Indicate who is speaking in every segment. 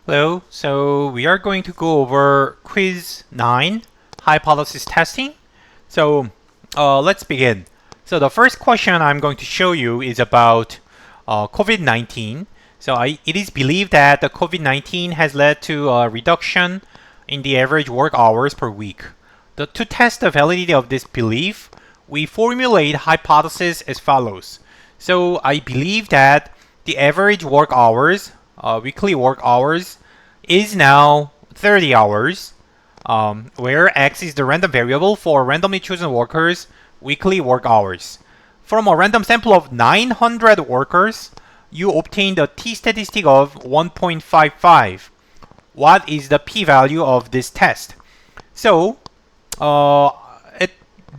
Speaker 1: Hello, so we are going to go over quiz 9, hypothesis testing. So let's begin. So the first question I'm going to show you is about COVID-19. So it is believed that the COVID-19 has led to a reduction in the average work hours per week. To test the validity of this belief, we formulate hypothesis as follows. So I believe that the average work hours, weekly work hours, is now 30 hours, where X is the random variable for randomly chosen workers' weekly work hours. From a random sample of 900 workers, you obtained a t-statistic of 1.55. What is the p-value of this test? So,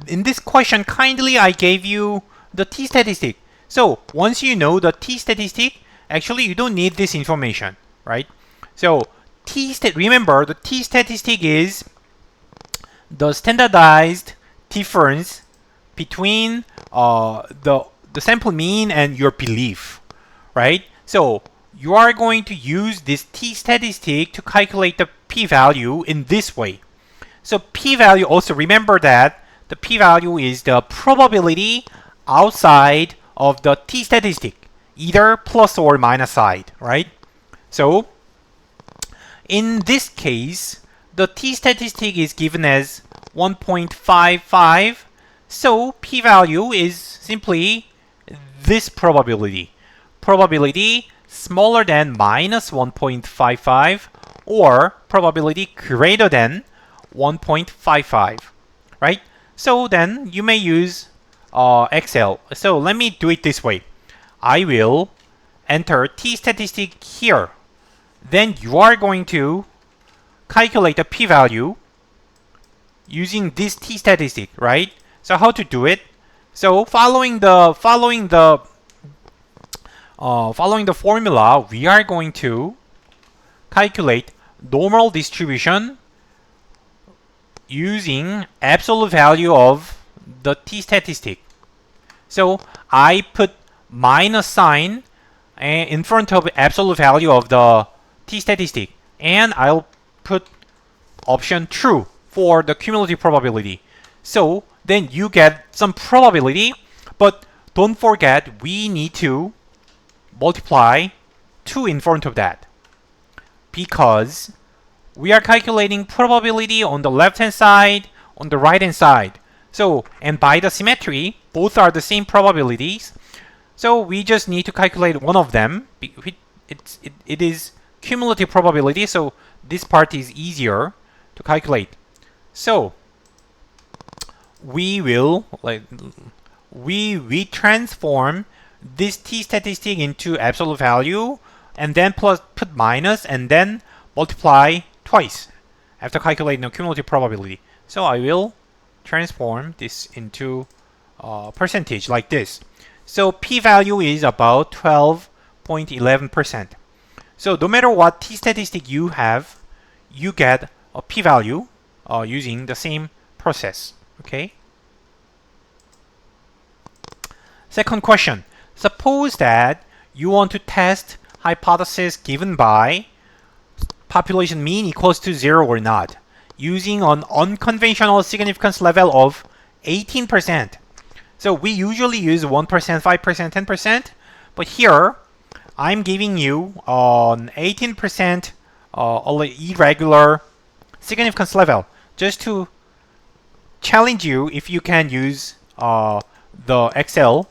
Speaker 1: in this question, kindly I gave you the t-statistic. So, once you know the t-statistic, actually you don't need this information, right? So, remember, the t-statistic is the standardized difference between the sample mean and your belief, right? So you are going to use this t-statistic to calculate the p-value in this way. So p-value, also remember that the p-value is the probability outside of the t-statistic, either plus or minus side, right? So in this case, the t-statistic is given as 1.55, so p-value is simply this probability. Probability smaller than minus 1.55 or probability greater than 1.55, right? So then you may use Excel. So let me do it this way. I will enter t-statistic here. Then you are going to calculate the p-value using this t-statistic, right? So how to do it? So following the formula, we are going to calculate normal distribution using absolute value of the t-statistic. So I put minus sign in front of absolute value of the t-statistic, and I'll put option true for the cumulative probability. So then you get some probability, but don't forget we need to multiply 2 in front of that, because we are calculating probability on the left hand side, on the right hand side. So, and by the symmetry, both are the same probabilities. So we just need to calculate one of them. It is cumulative probability, so this part is easier to calculate. So we will we transform this t-statistic into absolute value, and then put minus, and then multiply twice after calculating the cumulative probability. So I will transform this into percentage like this. So p-value is about 12.11%. So no matter what t-statistic you have, you get a p-value using the same process. Okay. Second question. Suppose that you want to test hypothesis given by population mean equals to 0 or not, using an unconventional significance level of 18%. So we usually use 1%, 5%, 10%, but here I'm giving you an 18% irregular significance level, just to challenge you if you can use the Excel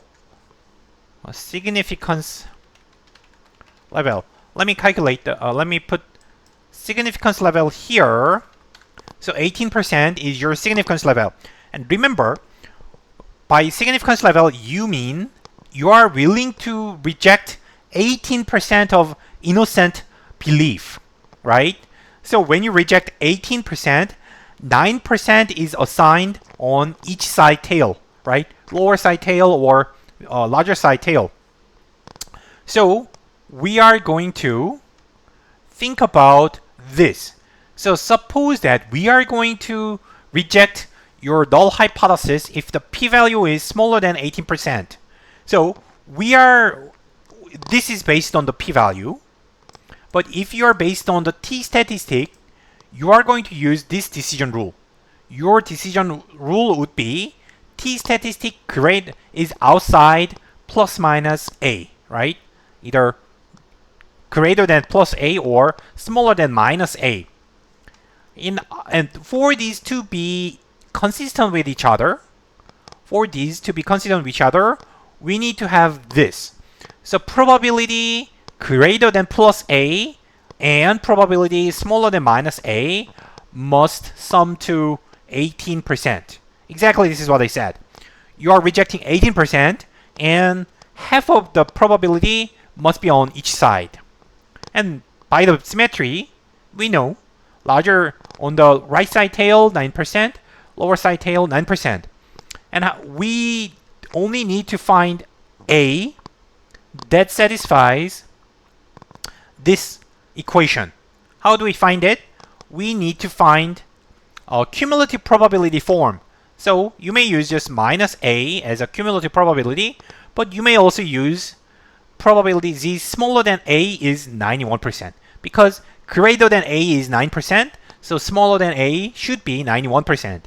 Speaker 1: significance level. Let me calculate let me put significance level here. So 18% is your significance level. And remember, by significance level, you mean you are willing to reject 18% of innocent belief, right? So when you reject 18%, 9% is assigned on each side tail, right? Lower side tail or larger side tail. So we are going to think about this. So suppose that we are going to reject your null hypothesis if the p-value is smaller than 18%. So this is based on the p-value. But if you are based on the t-statistic, you are going to use this decision rule. Your decision rule would be t-statistic grade is outside plus minus a, right? Either greater than plus a or smaller than minus a. And for these to be consistent with each other, we need to have this. So probability greater than plus a and probability smaller than minus a must sum to 18%. Exactly, this is what I said. You are rejecting 18% and half of the probability must be on each side. And by the symmetry, we know larger on the right side tail 9%, lower side tail 9%. And we only need to find a that satisfies this equation. How do we find it? We need to find a cumulative probability form. So you may use just minus a as a cumulative probability, but you may also use probability z smaller than a is 91%. Because greater than a is 9%, so smaller than a should be 91%.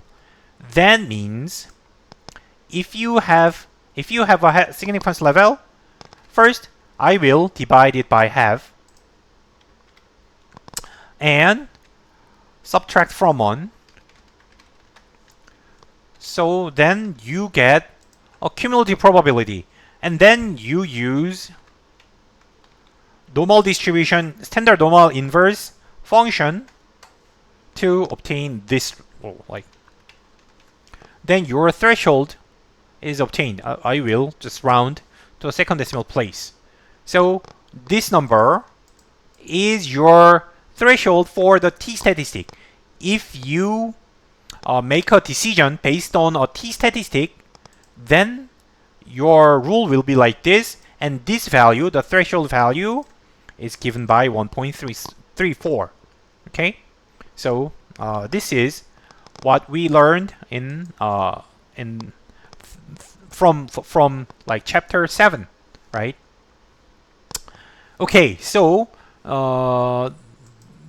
Speaker 1: That means if you have a significance level, first I will divide it by half and subtract from 1. So then you get a cumulative probability. And then you use normal distribution, standard normal inverse function to obtain this. Then your threshold is obtained. I will just round to a second decimal place. So this number is your threshold for the t-statistic. If you make a decision based on a t-statistic, then your rule will be like this, and this value, the threshold value, is given by 1.34. Okay, so this is what we learned from like chapter 7, right? Okay, so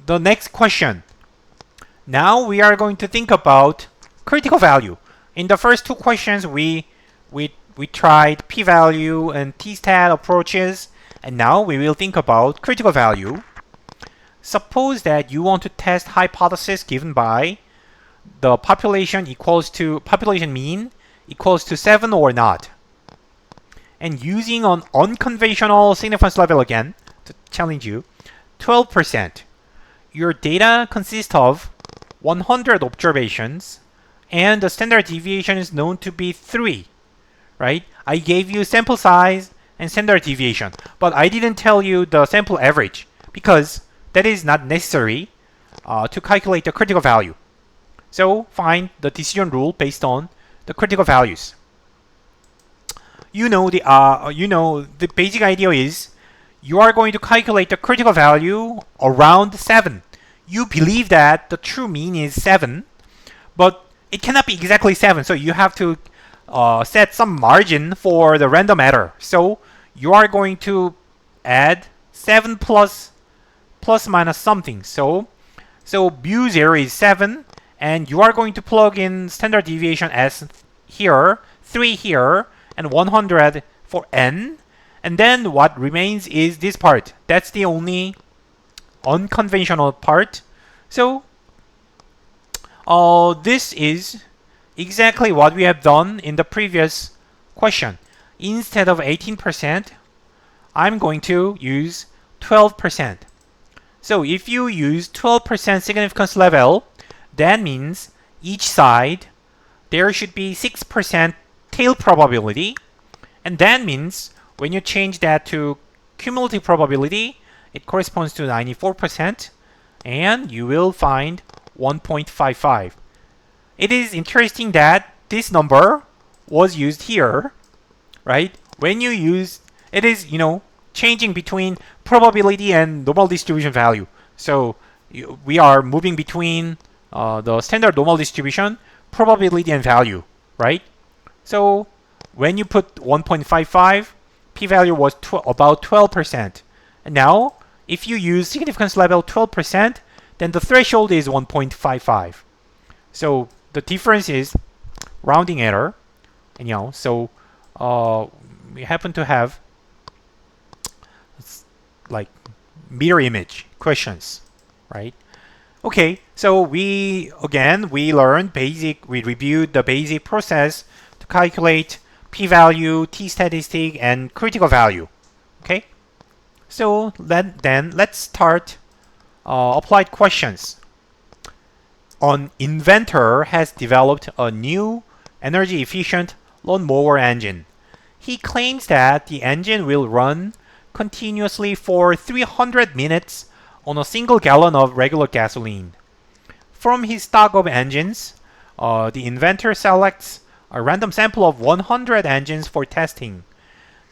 Speaker 1: the next question. Now we are going to think about critical value. In the first two questions, we tried p-value and t-stat approaches, and now we will think about critical value. Suppose that you want to test hypothesis given by the population mean equals to 7 or not. And using an unconventional significance level again to challenge you, 12%. Your data consists of 100 observations and the standard deviation is known to be 3, right? I gave you sample size and standard deviation, but I didn't tell you the sample average because that is not necessary to calculate the critical value. So find the decision rule based on the critical values. The basic idea is you are going to calculate the critical value around 7. You believe that the true mean is 7, but it cannot be exactly 7, so you have to set some margin for the random error. So you are going to add 7 plus minus something. So mu 0 is 7, and you are going to plug in standard deviation as here, 3 here, and 100 for n. And then what remains is this part. That's the only unconventional part. So this is exactly what we have done in the previous question. Instead of 18%, I'm going to use 12%. So if you use 12% significance level, that means each side there should be 6% tail probability, and that means when you change that to cumulative probability, it corresponds to 94%, and you will find 1.55. It is interesting that this number was used here, right? When you use it is, changing between probability and normal distribution value. So we are moving between the standard normal distribution, probability, and value, right? So when you put 1.55, p-value was about 12%. And now, If you use significance level 12%, then the threshold is 1.55. So the difference is rounding error. And so we happen to have like mirror image questions, right? Okay, so we reviewed the basic process to calculate p-value, t-statistic, and critical value. Okay, so then let's start applied questions. An inventor has developed a new energy-efficient lawnmower engine. He claims that the engine will run continuously for 300 minutes on a single gallon of regular gasoline. From his stock of engines, the inventor selects a random sample of 100 engines for testing.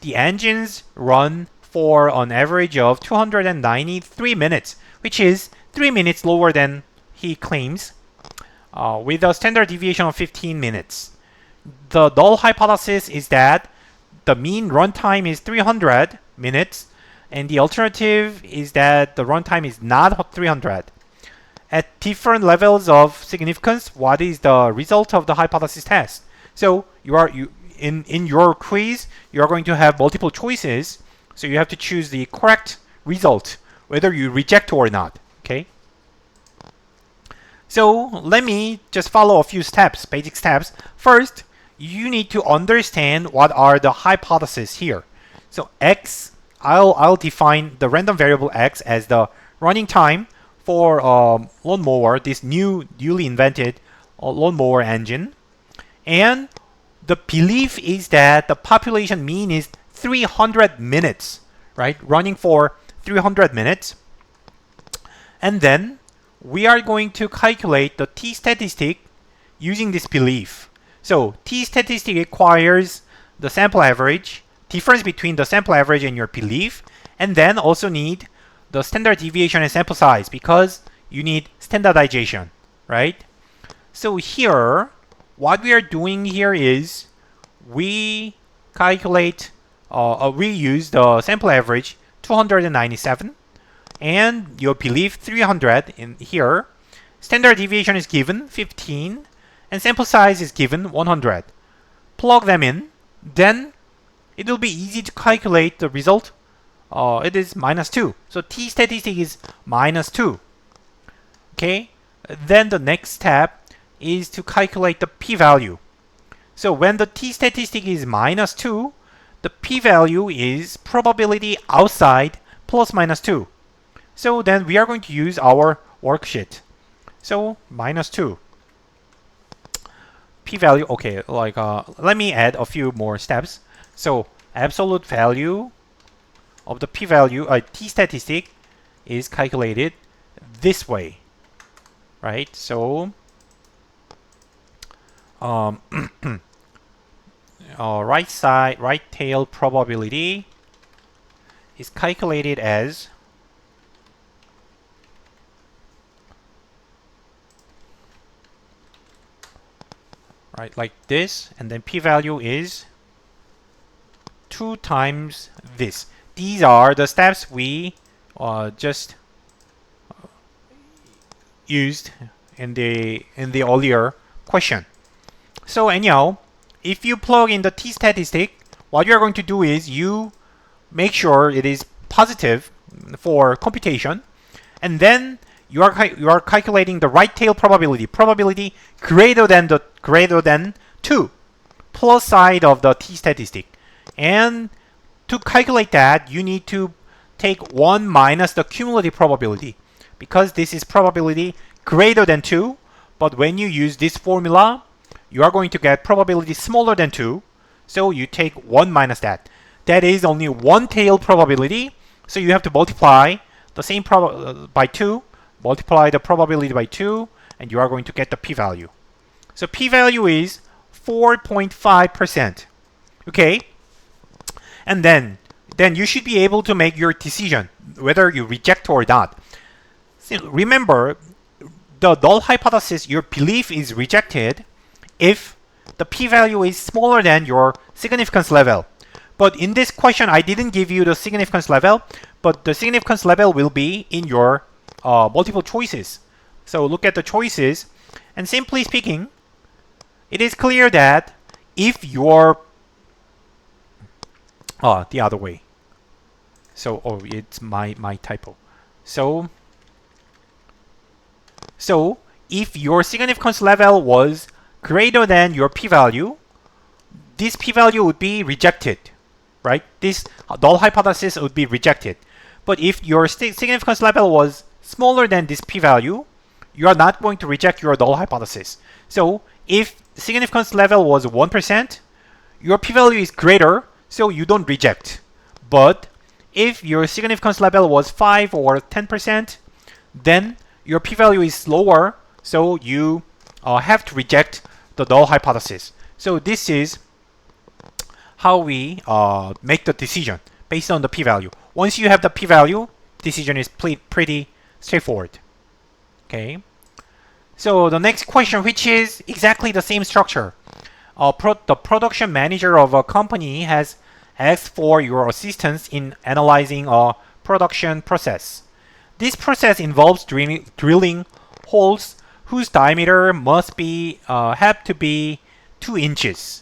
Speaker 1: The engines run for an average of 293 minutes, which is 3 minutes lower than he claims, with a standard deviation of 15 minutes. The null hypothesis is that the mean runtime is 300 minutes, and the alternative is that the runtime is not 300. At different levels of significance, what is the result of the hypothesis test? So in your quiz, you are going to have multiple choices. So you have to choose the correct result, whether you reject or not. Okay. So let me just follow a few steps, basic steps. First, you need to understand what are the hypotheses here. So x, I'll define the random variable x as the running time for lawnmower, this newly invented lawnmower engine. And the belief is that the population mean is 300 minutes, right? Running for 300 minutes. And then we are going to calculate the t-statistic using this belief. So t-statistic requires the sample average, difference between the sample average and your belief, and then also need the standard deviation and sample size because you need standardization, right? So here, what we are doing here is we calculate, we use the sample average 297 and your belief 300 in here. Standard deviation is given 15 and sample size is given 100. Plug them in, then it will be easy to calculate the result. It is -2. So t-statistic is -2. Okay. Then the next step is to calculate the p-value. So when the t-statistic is -2, the p-value is probability outside plus -2. So then we are going to use our worksheet. So -2. P-value, okay, let me add a few more steps. So absolute value of the p-value, t-statistic is calculated this way, right? So right tail probability is calculated as like this, and then p-value is 2 times this. These are the steps we just used in the earlier question. So anyhow, if you plug in the t-statistic, what you're going to do is you make sure it is positive for computation, and then you are calculating the right tail probability greater than 2 plus side of the t-statistic. And to calculate that, you need to take 1 minus the cumulative probability, because this is probability greater than 2, but when you use this formula, you are going to get probability smaller than 2, so you take 1 minus that. That is only one tail probability, so you have to multiply the same by 2, multiply the probability by 2, and you are going to get the p-value. So p-value is 4.5%. Okay? And then you should be able to make your decision whether you reject or not. So remember, the null hypothesis, your belief is rejected if the p-value is smaller than your significance level. But in this question, I didn't give you the significance level, but the significance level will be in your multiple choices. So look at the choices, and simply speaking, it is clear that if your the other way. So it's my typo. So if your significance level was greater than your p-value, this p-value would be rejected, right? This null hypothesis would be rejected. But if your significance level was smaller than this p-value, you are not going to reject your null hypothesis. So if significance level was 1%, your p-value is greater, so you don't reject. But if your significance level was 5 or 10%, then your p-value is lower, so you have to reject the null hypothesis. So this is how we make the decision based on the p-value. Once you have the p-value, decision is pretty straightforward. Okay. So the next question, which is exactly the same structure. The production manager of a company has asked for your assistance in analyzing a production process. This process involves drilling holes whose diameter must be have to be 2 inches.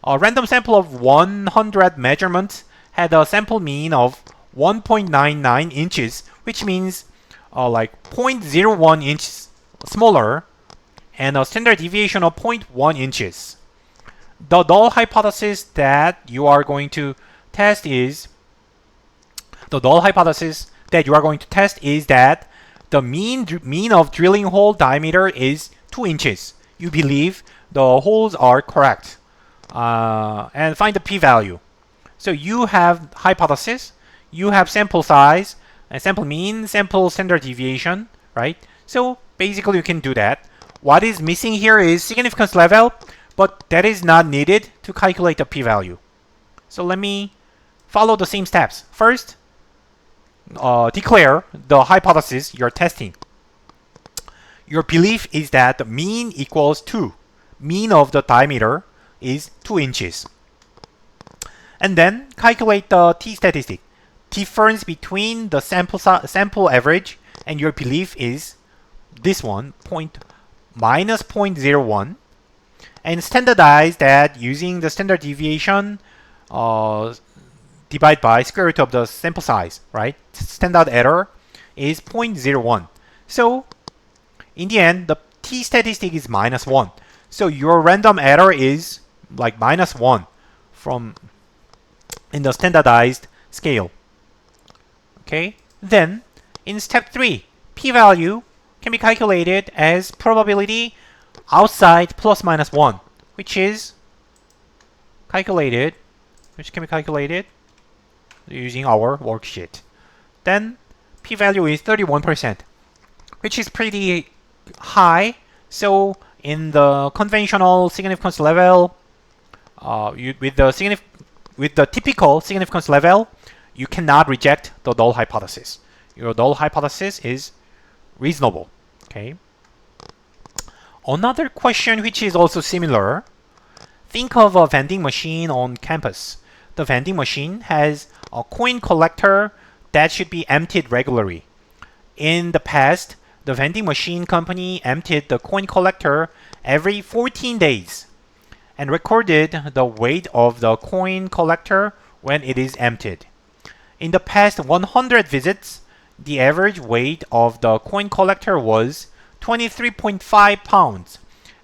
Speaker 1: A random sample of 100 measurements had a sample mean of 1.99 inches, which means like 0.01 inches smaller, and a standard deviation of 0.1 inches. The null hypothesis that you are going to test is that the mean of drilling hole diameter is 2 inches. You believe the holes are correct, and find the p-value. So you have hypothesis, you have sample size, and sample mean, sample standard deviation, right? So basically you can do that. What is missing here is significance level, but that is not needed to calculate the p-value. So let me follow the same steps. First, declare the hypothesis you're testing. Your belief is that the mean equals 2. Mean of the diameter is 2 inches. And then calculate the t-statistic. Difference between the sample average and your belief is this one, minus 0.01. And standardize that using the standard deviation divide by square root of the sample size, right? Standard error is 0.01. So in the end, the t-statistic is minus 1. So your random error is like minus 1 from in the standardized scale. Okay. Then in step 3, p-value can be calculated as probability outside plus minus 1, which can be calculated using our worksheet. Then p-value is 31%, which is pretty high. So in the conventional significance level, with the typical significance level, you cannot reject the null hypothesis. Your null hypothesis is reasonable. Okay. Another question which is also similar. Think of a vending machine on campus. The vending machine has a coin collector that should be emptied regularly. In the past, the vending machine company emptied the coin collector every 14 days and recorded the weight of the coin collector when it is emptied. In the past 100 visits, the average weight of the coin collector was 23.5 pounds,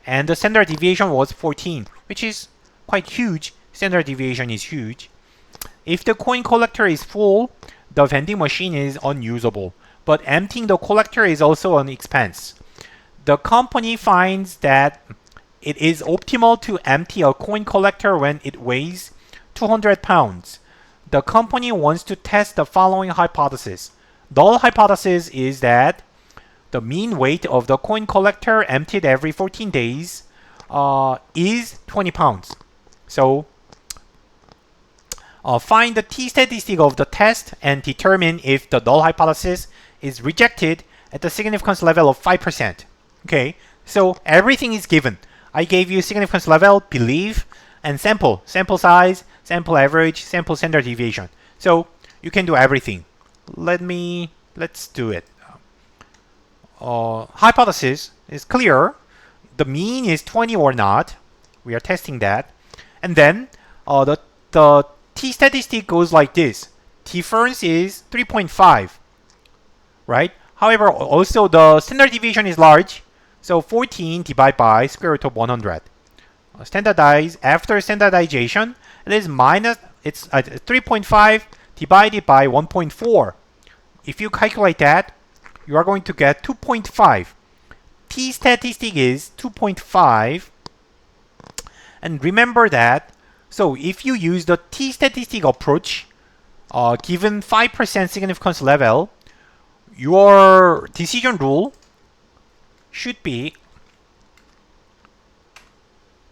Speaker 1: and the standard deviation was 14, which is quite huge. Standard deviation is huge. If the coin collector is full, the vending machine is unusable, but emptying the collector is also an expense. The company finds that it is optimal to empty a coin collector when it weighs 200 pounds. The company wants to test the following hypothesis. Null hypothesis is that the mean weight of the coin collector emptied every 14 days is 20 pounds. So find the t-statistic of the test and determine if the null hypothesis is rejected at the significance level of 5%. Okay, so everything is given. I gave you significance level, belief, and sample size, sample average, sample standard deviation. So you can do everything. let's do it. Hypothesis is clear. The mean is 20 or not. We are testing that. And then the t-statistic goes like this. Difference is 3.5, right? However, also the standard deviation is large. So 14 divided by square root of 100. Standardize after standardization, it's 3.5 divided by 1.4. If you calculate that, you are going to get 2.5. T-statistic is 2.5. And remember that, so if you use the t-statistic approach, given 5% significance level, your decision rule should be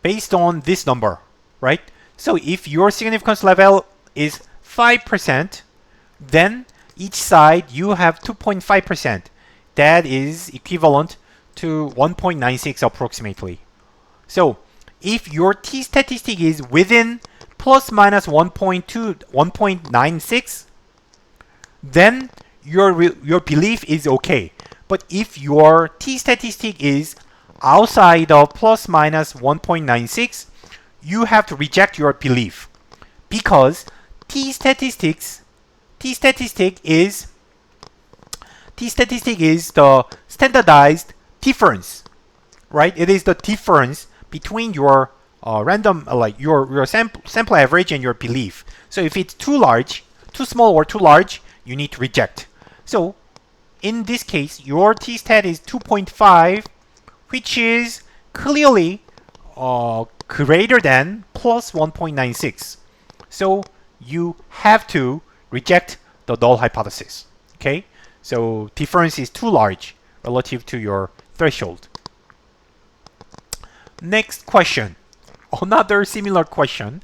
Speaker 1: based on this number, right? So if your significance level is 5%, then each side you have 2.5%. That is equivalent to 1.96 approximately. So if your t-statistic is within plus minus 1.96, then your belief is okay. But if your t-statistic is outside of plus minus 1.96, you have to reject your belief, because t-statistic is the standardized difference, right? It is the difference between your random, like your sample average and your belief. So if it's too large, too small or too large, you need to reject. So in this case, your t-stat is 2.5, which is clearly greater than plus 1.96. So you have to reject the null hypothesis. Okay? So difference is too large relative to your threshold. Next question. Another similar question.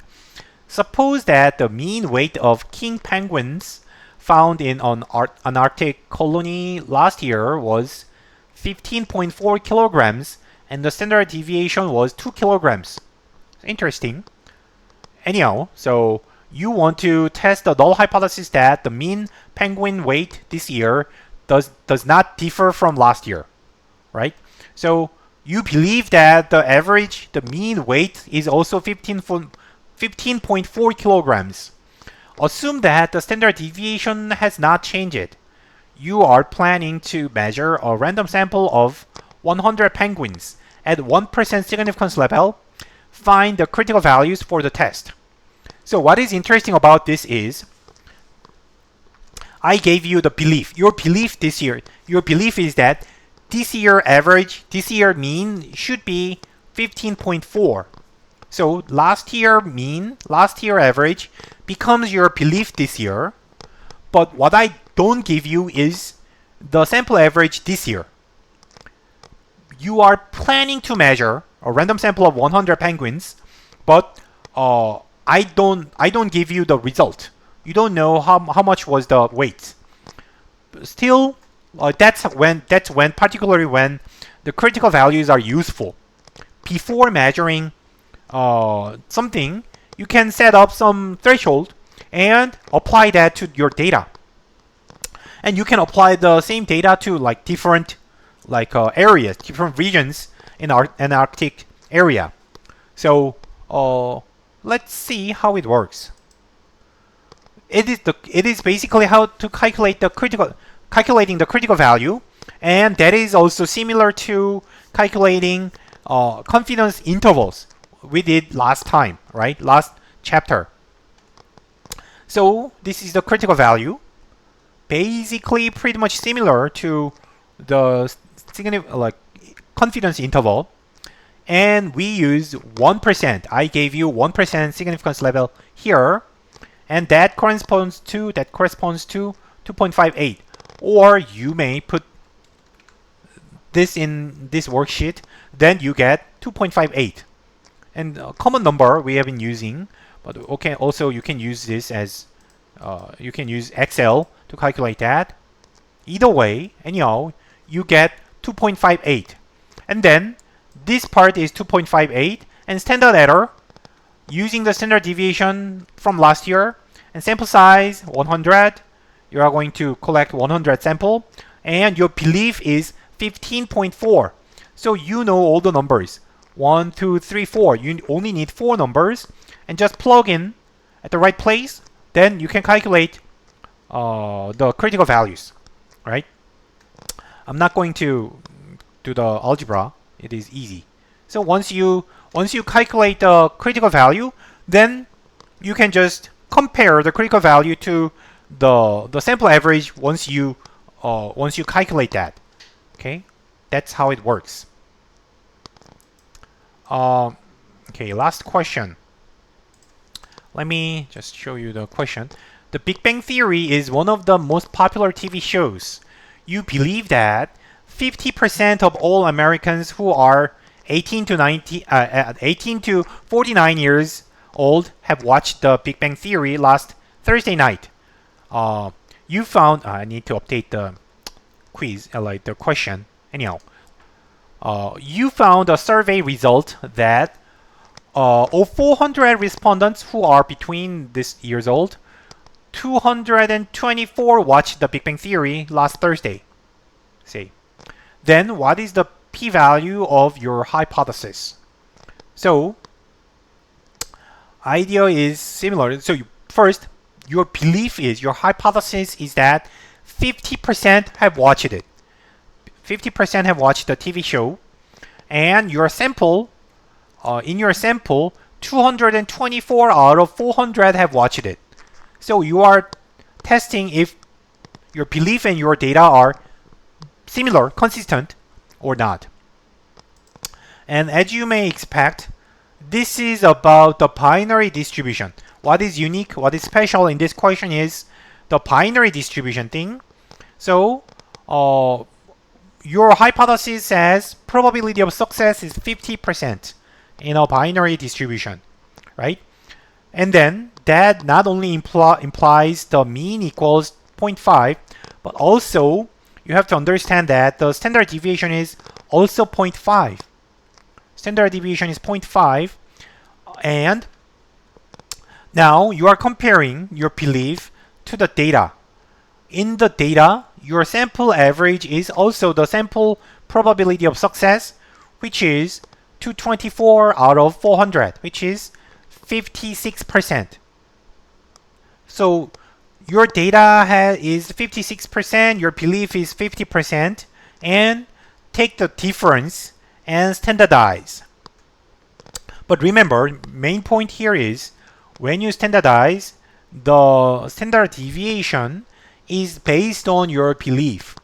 Speaker 1: Suppose that the mean weight of king penguins found in an Arctic colony last year was 15.4 kilograms and the standard deviation was 2 kilograms. Interesting. Anyhow, so you want to test the null hypothesis that the mean penguin weight this year does not differ from last year, right? So you believe that the mean weight is also 15.4 kilograms. Assume that the standard deviation has not changed. You are planning to measure a random sample of 100 penguins at 1% significance level. Find the critical values for the test. So what is interesting about this is, I gave you the belief. Your belief this year, your belief is that this year average, this year mean should be 15.4. So last year mean, last year average becomes your belief this year. But what I don't give you is the sample average this year. You are planning to measure a random sample of 100 penguins, but I don't give you the result. You don't know how much was the weight. Still, that's when particularly when the critical values are useful. Before measuring something, you can set up some threshold and apply that to your data. And you can apply the same data to like different areas, different regions in an Arctic area. So let's see how it works. It is basically how to calculating the critical value, and that is also similar to calculating confidence intervals we did last time, right? Last chapter. So this is the critical value. Basically, pretty much similar to the confidence interval, and we use 1%. I gave you 1% significance level here, and that corresponds to 2.58. Or you may put this in this worksheet, then you get 2.58. And a common number we have been using, but okay, also you can use this as you can use Excel to calculate that. Either way, anyhow, you get 2.58. And then this part is 2.58, and standard error using the standard deviation from last year and sample size 100, you are going to collect 100 sample, and your belief is 15.4. So you know all the numbers. 1, 2, 3, 4. You only need 4 numbers, and just plug in at the right place. Then you can calculate the critical values, right? I'm not going to do the algebra. It is easy. So once you calculate the critical value, then you can just compare the critical value to the sample average once you calculate that. Okay, that's how it works. Okay, last question. Let me just show you the question. The Big Bang Theory is one of the most popular TV shows. You believe that 50% of all Americans who are 18 to 49 years old have watched the Big Bang Theory last Thursday night. You found I need to update the quiz, like the question. Anyhow, you found a survey result that of 400 respondents who are between this years old, 224 watched the Big Bang Theory last Thursday. Say, then what is the p-value of your hypothesis? So, idea is similar. So first, your belief is, your hypothesis is that 50% have watched it. 50% have watched the TV show, and your sample, in your sample, 224 out of 400 have watched it. So you are testing if your belief and your data are similar, consistent, or not. And as you may expect, this is about the binary distribution. What is unique, what is special in this question is the binary distribution thing. So, your hypothesis says probability of success is 50% in a binary distribution, right? And then that not only implies the mean equals 0.5, but also you have to understand that the standard deviation is also 0.5. Standard deviation is 0.5, and now you are comparing your belief to the data. In the data, your sample average is also the sample probability of success, which is 224 out of 400, which is 56%. So your data is 56%, your belief is 50%, and take the difference and standardize. But remember, main point here is when you standardize, the standard deviation is based on your belief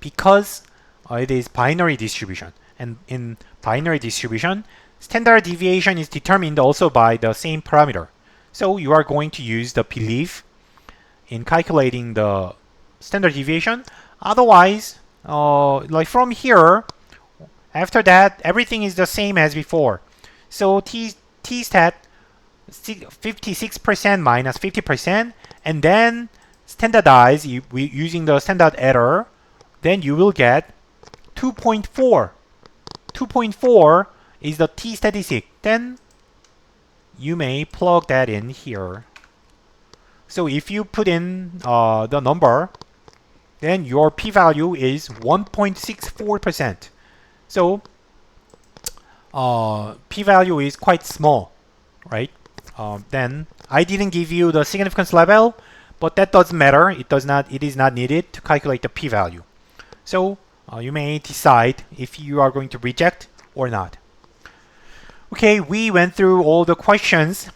Speaker 1: because it is binary distribution. And in binary distribution, standard deviation is determined also by the same parameter. So you are going to use the belief in calculating the standard deviation. Otherwise, like from here, after that, everything is the same as before. So t-stat 56% minus 50%, and then standardize using the standard error, then you will get 2.4. 2.4 is the t-statistic. Then you may plug that in here. So if you put in the number, then your p-value is 1.64%. So p-value is quite small, right? Then I didn't give you the significance level, but that doesn't matter. It is not needed to calculate the p-value. So you may decide if you are going to reject or not. Okay, we went through all the questions,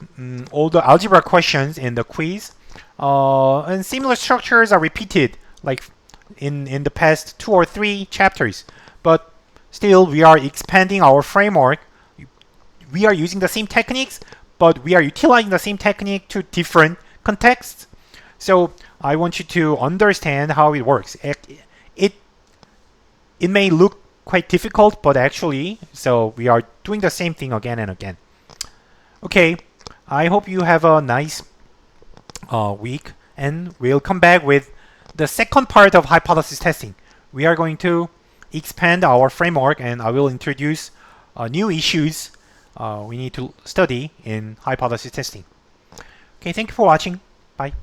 Speaker 1: all the algebra questions in the quiz, and similar structures are repeated, like in the past 2 or 3 chapters. But still, we are expanding our framework. We are using the same techniques, but we are utilizing the same technique to different contexts. So I want you to understand how it works. It may look quite difficult, but actually, so we are doing the same thing again and again. Okay, I hope you have a nice week, and we'll come back with the second part of hypothesis testing. We are going to expand our framework, and I will introduce new issues we need to study in hypothesis testing. Okay, thank you for watching. Bye.